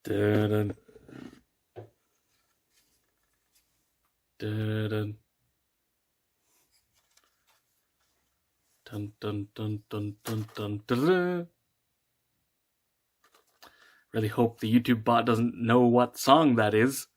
Dun, dun, dun, dun, dun, dun, dun, dun, dun. Really hope the YouTube bot doesn't know what song that is.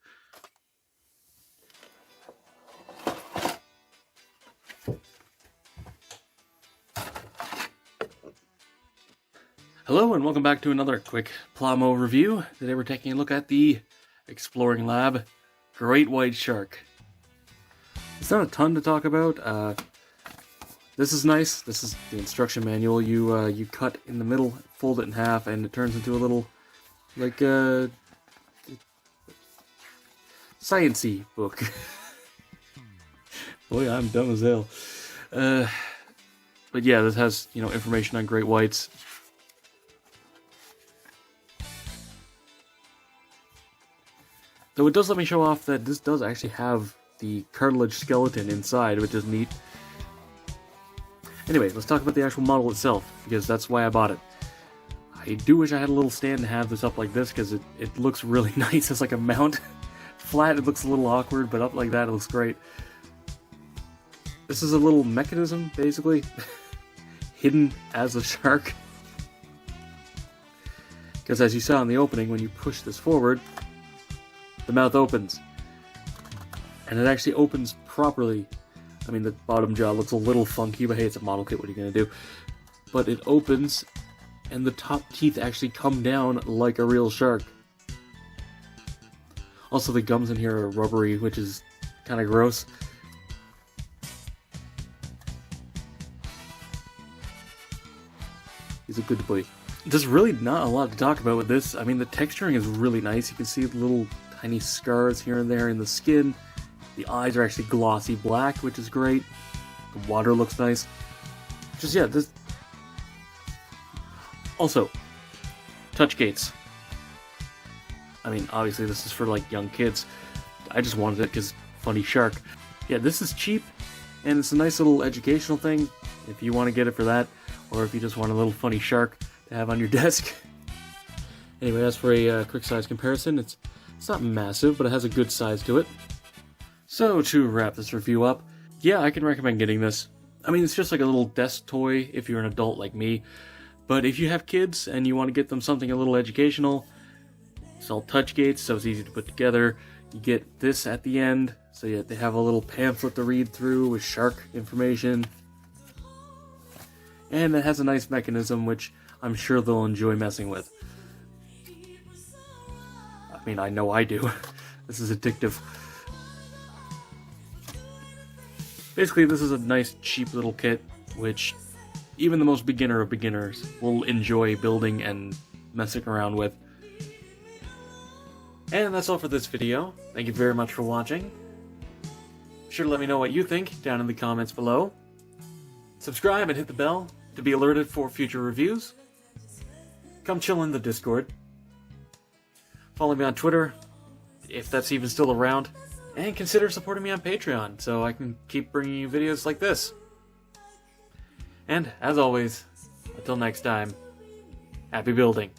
Hello and welcome back to another quick Plamo review. Today we're taking a look at the Exploring Lab Great White Shark. It's not a ton to talk about. This is nice. This is the instruction manual. You cut in the middle, fold it in half, and it turns into a little, like, science-y book. Boy, I'm dumb as hell. But yeah, this has, information on great whites. Though it does let me show off that this does actually have the cartilage skeleton inside, which is neat. Anyway, let's talk about the actual model itself, because that's why I bought it. I do wish I had a little stand to have this up like this, because it looks really nice as like a mount. Flat, it looks a little awkward, but up like that, it looks great. This is a little mechanism, basically, hidden as a shark. Because as you saw in the opening, when you push this forward, the mouth opens. And it actually opens properly. I mean, the bottom jaw looks a little funky, but hey, it's a model kit, what are you going to do? But it opens, and the top teeth actually come down like a real shark. Also, the gums in here are rubbery, which is kind of gross. He's a good boy. There's really not a lot to talk about with this. I mean, the texturing is really nice. You can see the little tiny scars here and there in the skin. The eyes are actually glossy black, which is great. The water looks nice. Just, yeah, this... Also, touch gates. I mean, obviously this is for, like, young kids. I just wanted it because funny shark. Yeah, this is cheap, and it's a nice little educational thing, if you want to get it for that, or if you just want a little funny shark to have on your desk. Anyway, as for a quick size comparison, it's not massive, but it has a good size to it. So, to wrap this review up, yeah, I can recommend getting this. I mean, it's just like a little desk toy if you're an adult like me, but if you have kids and you want to get them something a little educational, it's all touch gates, so it's easy to put together. You get this at the end, so yeah, they have a little pamphlet to read through with shark information. And it has a nice mechanism, which I'm sure they'll enjoy messing with. I mean, I know I do. This is addictive. Basically, this is a nice, cheap little kit, which even the most beginner of beginners will enjoy building and messing around with. And that's all for this video. Thank you very much for watching. Be sure to let me know what you think down in the comments below. Subscribe and hit the bell to be alerted for future reviews. Come chill in the Discord. Follow me on Twitter, if that's even still around. And consider supporting me on Patreon, so I can keep bringing you videos like this. And, as always, until next time, happy building.